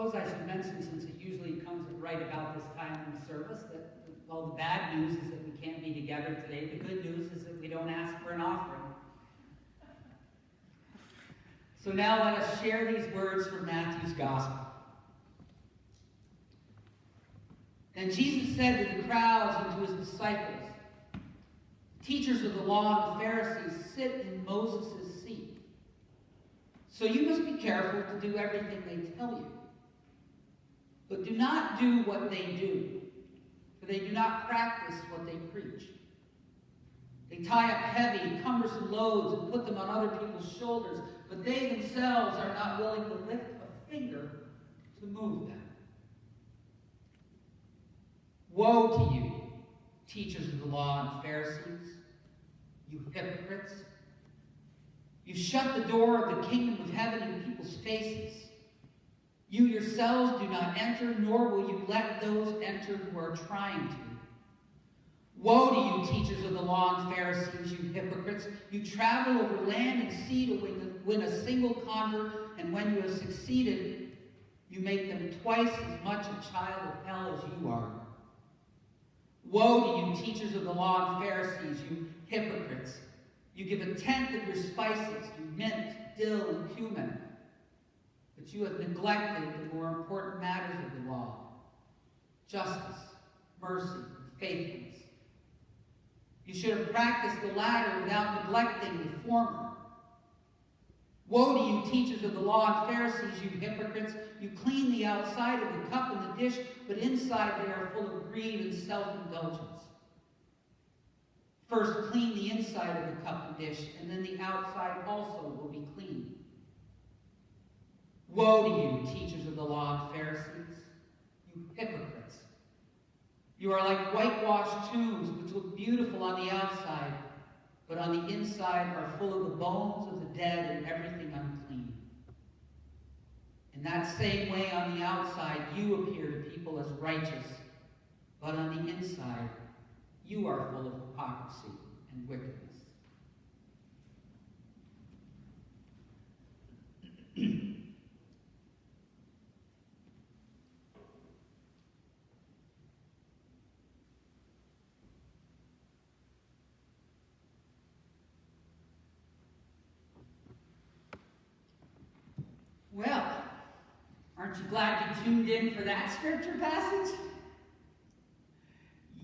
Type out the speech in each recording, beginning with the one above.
suppose I should mention, since it usually comes right about this time in the service, that well, the bad news is that we can't be together today. The good news is that we don't ask for an offering. So now let us share these words from Matthew's Gospel. And Jesus said to the crowds and to his disciples, teachers of the law and the Pharisees sit in Moses' seat. So you must be careful to do everything they tell you. But do not do what they do, for they do not practice what they preach. They tie up heavy, cumbersome loads and put them on other people's shoulders, but they themselves are not willing to lift a finger to move them. Woe to you, teachers of the law and Pharisees, you hypocrites! You shut the door of the kingdom of heaven in people's faces. You yourselves do not enter, nor will you let those enter who are trying to. Woe to you, teachers of the law and Pharisees, you hypocrites! You travel over land and sea to win a single convert, and when you have succeeded, you make them twice as much a child of hell as you are. Woe to you, teachers of the law and Pharisees, you hypocrites! You give a tenth of your spices, to mint, dill, and cumin, but you have neglected the more important matters of the law: justice, mercy, and faithfulness. You should have practiced the latter without neglecting the former. Woe to you, teachers of the law and Pharisees, you hypocrites! You clean the outside of the cup and the dish, but inside they are full of greed and self-indulgence. First clean the inside of the cup and dish, and then the outside also will be clean. Woe to you, teachers of the law and Pharisees, you hypocrites! You are like whitewashed tombs, which look beautiful on the outside, but on the inside are full of the bones of the dead and everything unclean. In that same way, on the outside, you appear to people as righteous, but on the inside, you are full of hypocrisy and wickedness. Well, aren't you glad you tuned in for that scripture passage?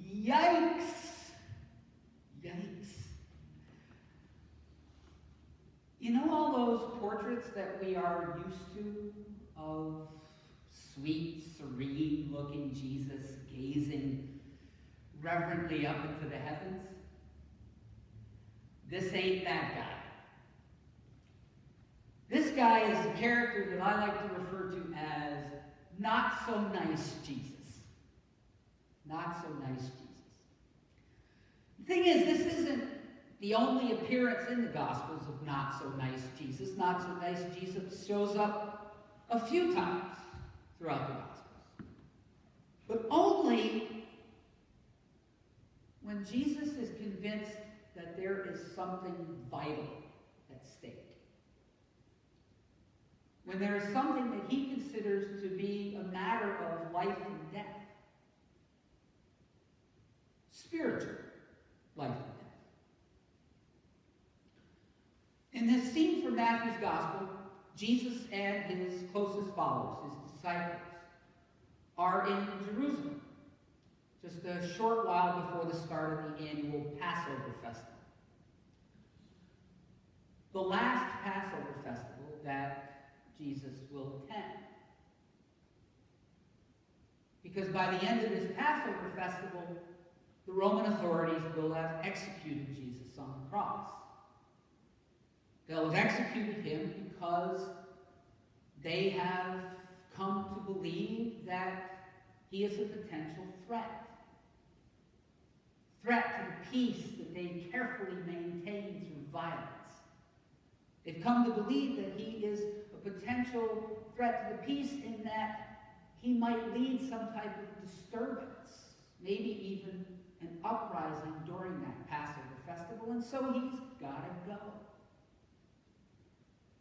Yikes! Yikes. You know all those portraits that we are used to of sweet, serene-looking Jesus gazing reverently up into the heavens? This ain't that guy. This guy is a character that I like to refer to as not-so-nice Jesus. Not-so-nice Jesus. The thing is, this isn't the only appearance in the Gospels of not-so-nice Jesus. Not-so-nice Jesus shows up a few times throughout the Gospels. But only when Jesus is convinced that there is something vital at stake. When there is something that he considers to be a matter of life and death. Spiritual life and death. In this scene from Matthew's Gospel, Jesus and his closest followers, his disciples, are in Jerusalem, just a short while before the start of the annual Passover festival. The last Passover festival that Jesus will attend. Because by the end of this Passover festival, the Roman authorities will have executed Jesus on the cross. They'll have executed him because they have come to believe that he is a potential threat. Threat to the peace that they carefully maintain through violence. They've come to believe that he is a potential threat to the peace in that he might lead some type of disturbance, maybe even an uprising during that Passover festival, and so he's got to go.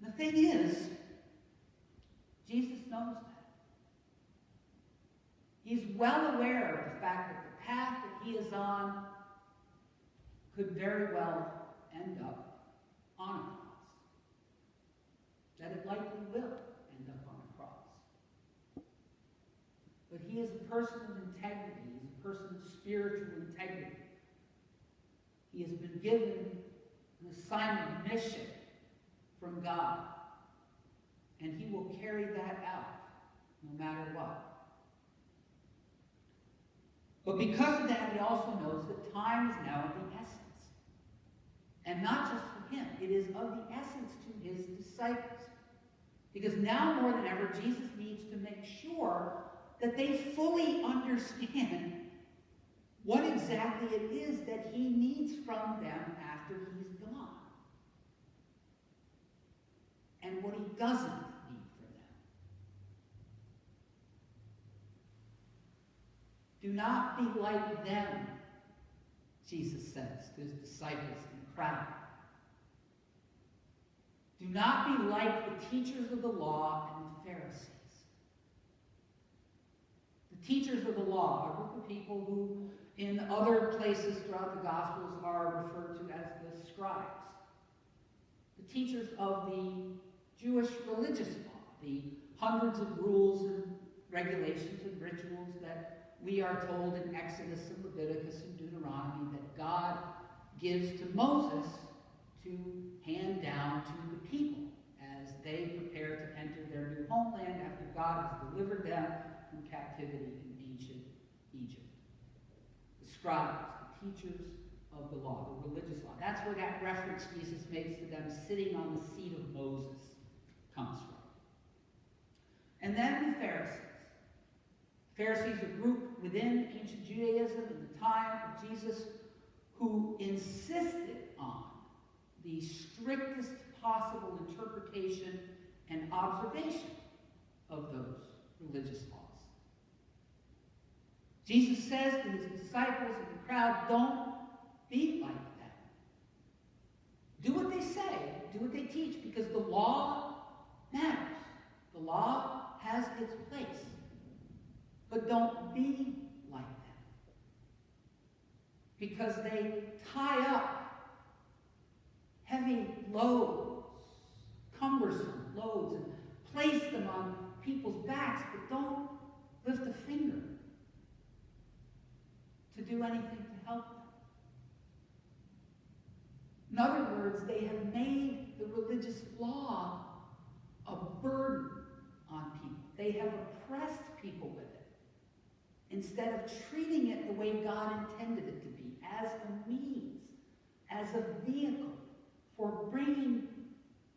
The thing is, Jesus knows that. He's well aware of the fact that the path that he is on could very well end up on a cross. That it likely will end up on a cross. But he is a person of integrity. He is a person of spiritual integrity. He has been given an assignment, a mission from God. And he will carry that out no matter what. But because of that, he also knows that time is now of the essence. And not just for him, it is of the essence to his disciples. Because now more than ever, Jesus needs to make sure that they fully understand what exactly it is that he needs from them after he's gone. And what he doesn't need from them. Do not be like them, Jesus says to his disciples in the crowd. Do not be like the teachers of the law and the Pharisees. The teachers of the law, a group of people who in other places throughout the Gospels are referred to as the scribes. The teachers of the Jewish religious law, the hundreds of rules and regulations and rituals that we are told in Exodus and Leviticus and Deuteronomy that God gives to Moses to hand down to the people as they prepare to enter their new homeland after God has delivered them from captivity in ancient Egypt. The scribes, the teachers of the law, the religious law. That's where that reference Jesus makes to them sitting on the seat of Moses comes from. And then the Pharisees. Pharisees, a group within ancient Judaism in the time of Jesus who insisted on the strictest possible interpretation and observation of those religious laws. Jesus says to his disciples and the crowd, don't be like them. Do what they say, do what they teach, because the law matters. The law has its place. But don't be like them. Because they tie up heavy loads, cumbersome loads, and place them on people's backs, but don't lift a finger to do anything to help them. In other words, they have made the religious law a burden on people. They have oppressed people with it, instead of treating it the way God intended it to be, as a means, as a vehicle for bringing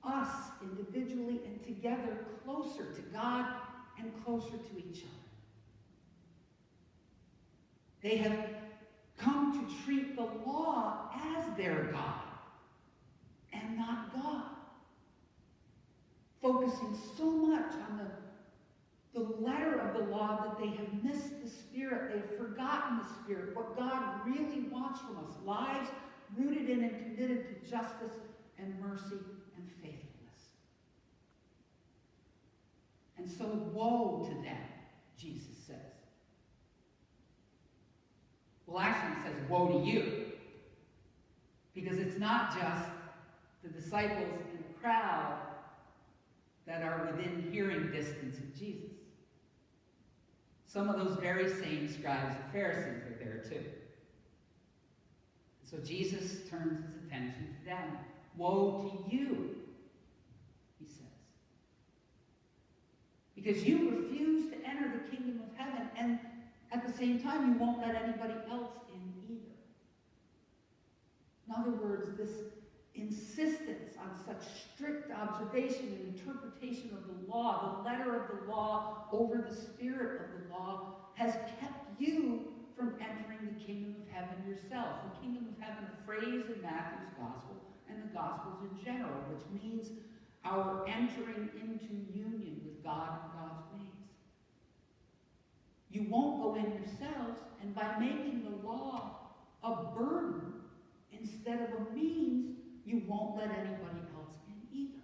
us individually and together closer to God and closer to each other. They have come to treat the law as their God and not God, focusing so much on the letter of the law that they have missed the Spirit. They have forgotten the Spirit, what God really wants from us, lives rooted in and committed to justice and mercy and faithfulness. And so woe to them, Jesus says. Well, actually it says woe to you, because it's not just the disciples and the crowd that are within hearing distance of Jesus. Some of those very same scribes and Pharisees are there too. So Jesus turns his attention to them. Woe to you, he says. Because you refuse to enter the kingdom of heaven, and at the same time you won't let anybody else in either. In other words, this insistence on such strict observation and interpretation of the law, the letter of the law over the spirit of the law, has kept you from entering the kingdom of heaven yourself. The kingdom of heaven, a phrase in Matthew's gospel and the gospels in general, which means our entering into union with God and God's ways. You won't go in yourselves, and by making the law a burden instead of a means, you won't let anybody else in either.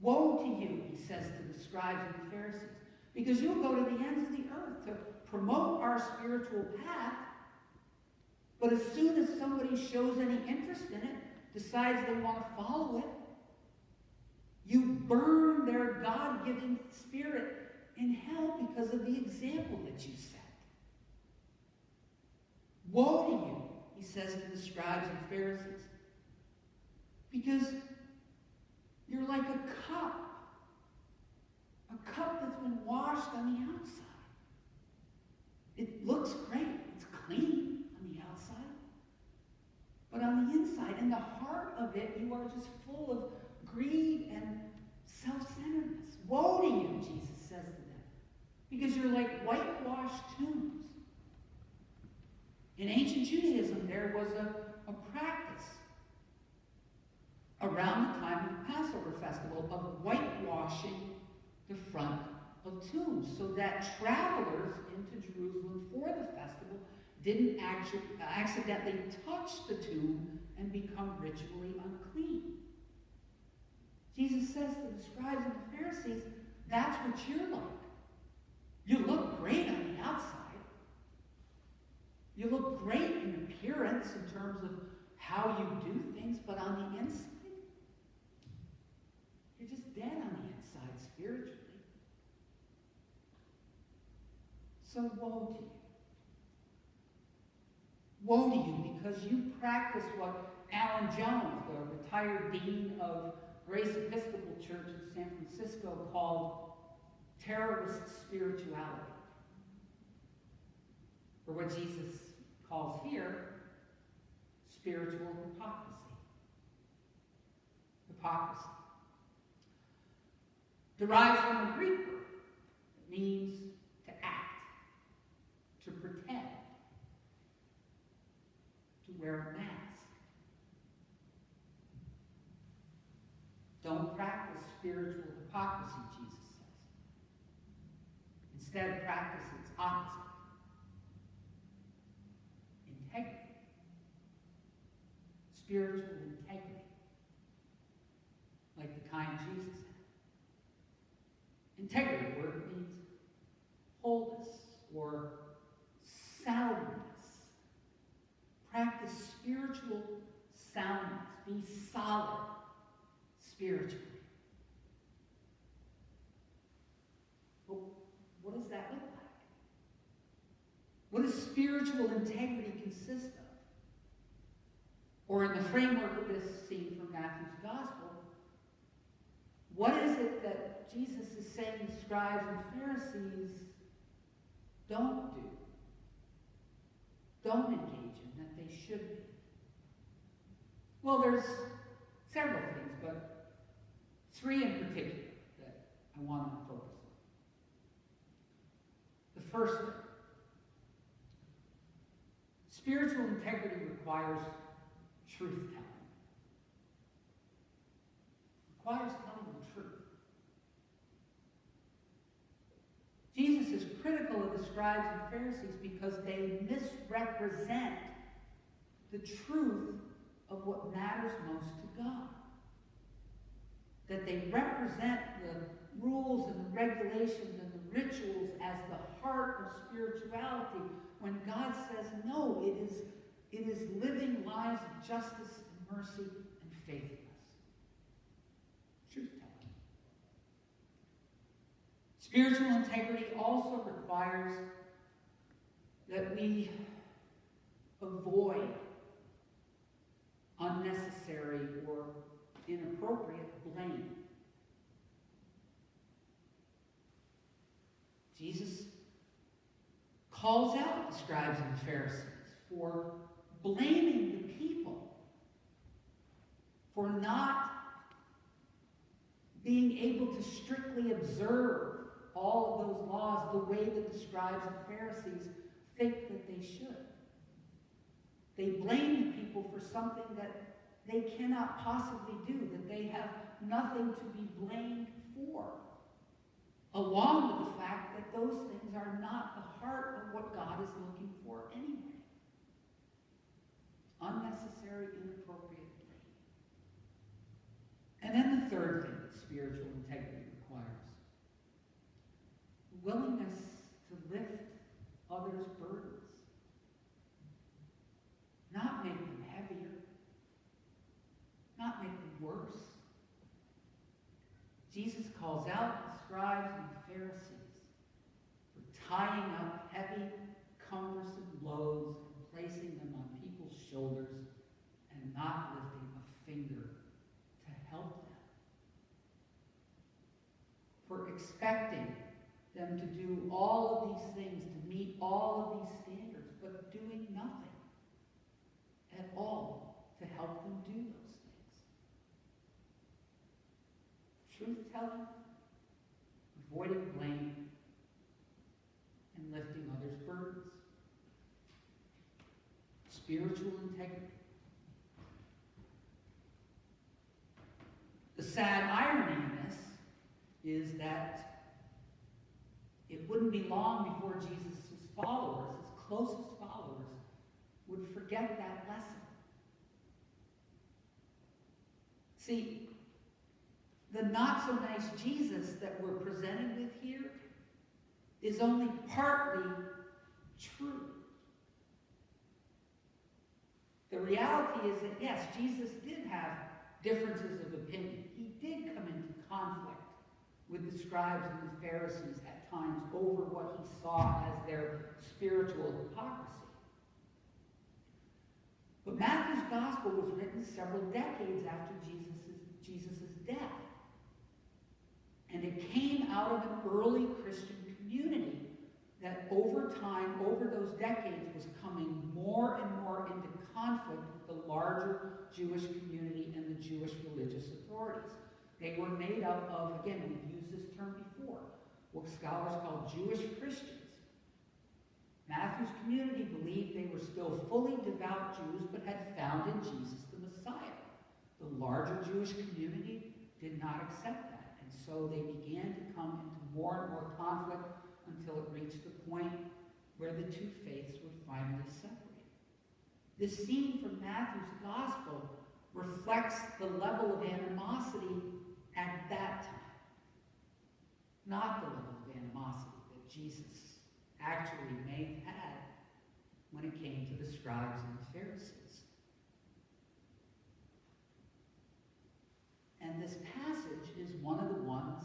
Woe to you, he says to the scribes and the Pharisees, Because you'll go to the ends of the earth to promote our spiritual path, but as soon as somebody shows any interest in it, decides they want to follow it, you burn their God-given spirit in hell because of the example that you set. Woe to you, he says to the scribes and Pharisees, because you're like a cup that's been washed on the outside. It looks great, it's clean on the outside, but on the inside, in the heart of it, you are just full of greed and self-centeredness. Woe to you, Jesus says to them, because you're like whitewashed tombs. In ancient Judaism, there was a practice around the time of the Passover festival of whitewashing the front of tombs so that travelers into Jerusalem for the festival didn't accidentally touch the tomb and become ritually unclean. Jesus says to the scribes and the Pharisees, that's what you're like. You look great on the outside. You look great in appearance in terms of how you do things, but on the inside, you're just dead on the inside spiritually. So woe to you. Woe to you because you practice what Alan Jones, the retired dean of Grace Episcopal Church in San Francisco, called terrorist spirituality. Or what Jesus calls here, spiritual hypocrisy. Hypocrisy. Derives from a Greek word. It means to act, to pretend, to wear a mask. Don't practice spiritual hypocrisy, Jesus says. Instead, practice its opposite. Integrity. Spiritual integrity. Like the kind Jesus had. Integrity, word means wholeness or soundness. Practice spiritual soundness. Be solid spiritually. Well, what does that look like? What does spiritual integrity consist of? Or in the framework of this scene from Matthew's Gospel, what is it that Jesus is saying the scribes and Pharisees don't do, don't engage in, that they should be? Well, there's several things, but three in particular that I want to focus on. The first thing, spiritual integrity requires truth-telling. Requires telling the truth. Jesus is critical of the scribes and Pharisees because they misrepresent the truth of what matters most to God. That they represent the rules and the regulations and the rituals as the heart of spirituality, when God says, no, it is living lives of justice and mercy and faithfulness. Truth-telling. Spiritual integrity also requires that we avoid unnecessary or inappropriate blame. Jesus calls out the scribes and Pharisees for blaming the people for not being able to strictly observe all of those laws the way that the scribes and Pharisees think that they should. They blame the people for something that they cannot possibly do, that they have nothing to be blamed for, along with the fact that those things are not the heart of what God is looking for anyway. Unnecessary, inappropriate blame. And then the third thing that spiritual integrity willingness to lift others' burdens, not make them heavier, not make them worse. Jesus calls out the scribes and the Pharisees for tying up heavy, cumbersome loads and placing them on people's shoulders and not lifting a finger to help them. For expecting them to do all of these things, to meet all of these standards, but doing nothing at all to help them do those things. Truth-telling, avoiding blame, and lifting others' burdens. Spiritual integrity. The sad irony in this is that it wouldn't be long before Jesus' followers, his closest followers, would forget that lesson. See, the not-so-nice Jesus that we're presented with here is only partly true. The reality is that, yes, Jesus did have differences of opinion. He did come into conflict with the scribes and the Pharisees at times over what he saw as their spiritual hypocrisy. But Matthew's gospel was written several decades after Jesus' death. And it came out of an early Christian community that over time, over those decades, was coming more and more into conflict with the larger Jewish community and the Jewish religious authorities. They were made up of, again, we've used this term before, what scholars call Jewish Christians. Matthew's community believed they were still fully devout Jews, but had found in Jesus the Messiah. The larger Jewish community did not accept that, and so they began to come into more and more conflict until it reached the point where the two faiths were finally separated. This scene from Matthew's gospel reflects the level of animosity at that time, not the level of animosity that Jesus actually may have had when it came to the scribes and the Pharisees. And this passage is one of the ones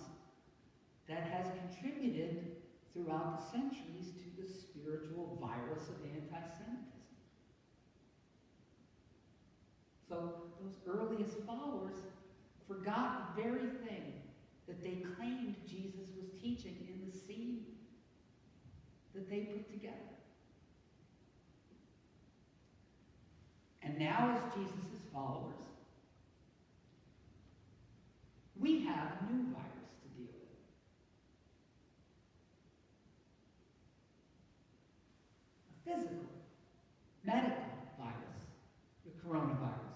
that has contributed throughout the centuries to the spiritual virus of anti-Semitism. So those earliest followers forgot the very thing that they claimed Jesus was teaching in the scene that they put together. And now, as Jesus' followers, we have a new virus to deal with. A physical, medical virus, the coronavirus.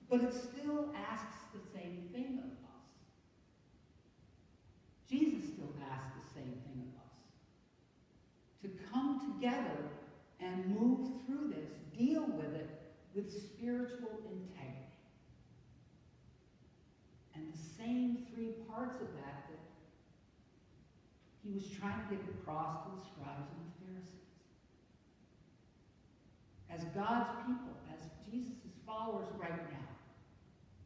But it still asks the same thing of us. Jesus still asks the same thing of us. To come together and move through this, deal with it with spiritual integrity. And the same three parts of that he was trying to get across to the scribes and the Pharisees. As God's people, as Jesus' followers right now,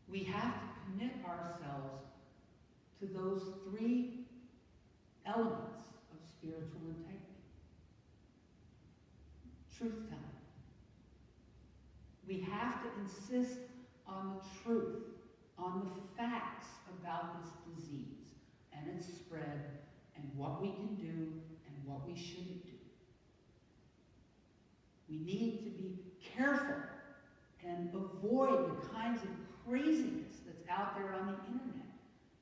we have to commit ourselves to those three elements of spiritual integrity. Truth-telling. We have to insist on the truth, on the facts about this disease and its spread and what we can do and what we shouldn't do. We need to be careful and avoid the kinds of craziness that's out there on the internet.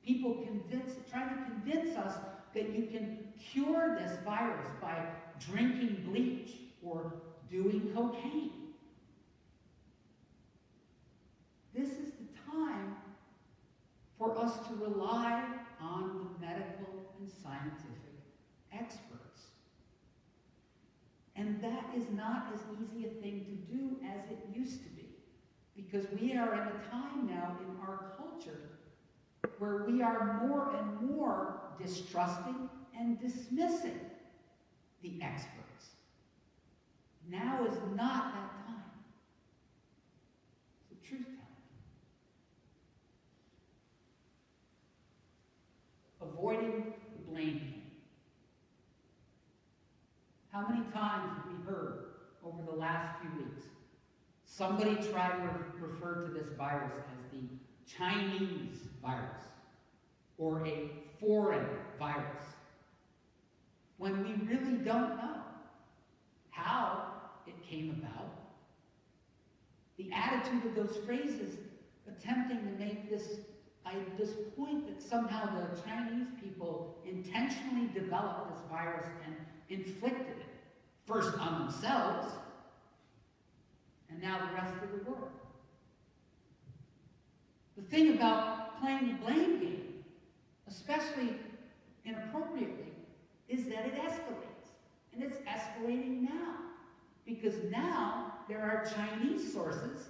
People trying to convince us that you can cure this virus by drinking bleach or doing cocaine. This is the time for us to rely on the medical and scientific experts. And that is not as easy a thing to do as it used to be, Because we are in a time now in our culture where we are more and more distrusting and dismissing the experts. Now is not that time. It's the truth telling. Avoiding the blame game. How many times have we heard over the last few weeks somebody try to refer to this virus as the Chinese virus or a foreign virus, when we really don't know how it came about? The attitude of those phrases attempting to make this point that somehow the Chinese people intentionally developed this virus and inflicted it, first on themselves, and now the rest of the world. The thing about playing the blame game, especially inappropriately, is that it escalates. And it's escalating now. Because now there are Chinese sources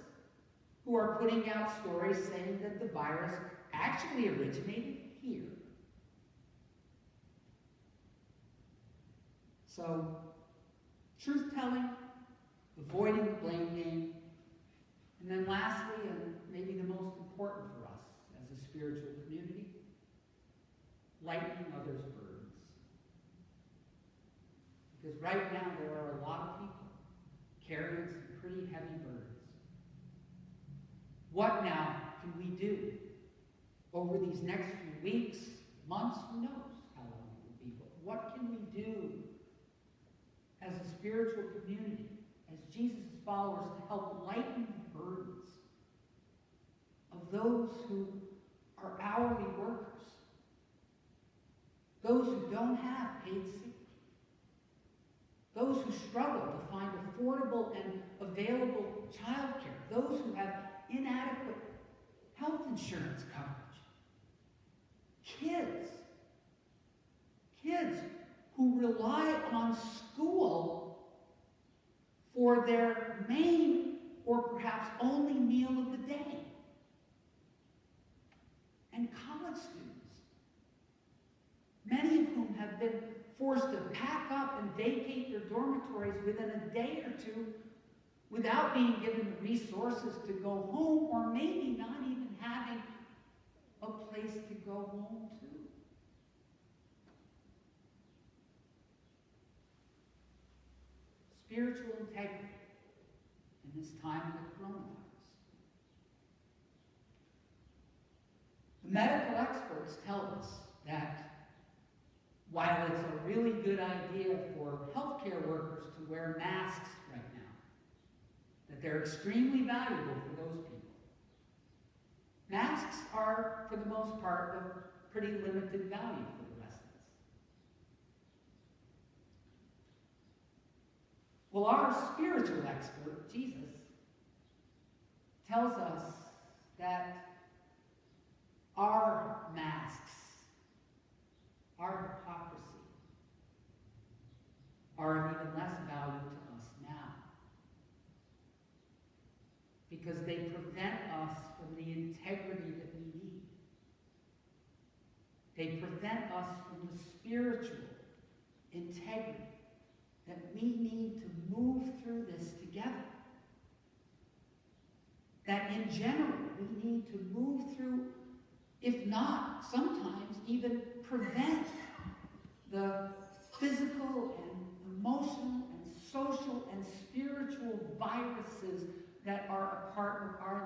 who are putting out stories saying that the virus actually originated here. So, truth-telling, avoiding the blame game, and then lastly, and maybe the most important for us as a spiritual community, lightening others' burdens. Because right now there are a lot of people carrying some pretty heavy burdens. What now can we do over these next few weeks, months, who knows how long it will be, but what can we do as a spiritual community, as Jesus' followers, to help lighten the burdens of those who are hourly workers, those who don't have paid sick leave, those who struggle to find affordable and available child care, those who have inadequate health insurance coverage, kids who rely on school for their main or perhaps only meal of the day, and college students, many of whom have been forced to pack up and vacate their dormitories within a day or two without being given the resources to go home, or maybe not even having a place to go home to. Spiritual integrity in this time of the coronavirus. The medical experts tell us that while it's a really good idea for healthcare workers to wear masks right now, that they're extremely valuable for those people. Masks are, for the most part, of pretty limited value for the rest of us. Well, our spiritual expert, Jesus, tells us that our masks, our hypocrisy, are of even less value to us now, because they prevent us from the integrity that we need. They prevent us from the spiritual integrity that we need to move through this together. That in general, we need to move through, if not, sometimes even prevent the physical and emotional and social and spiritual viruses that are a part of our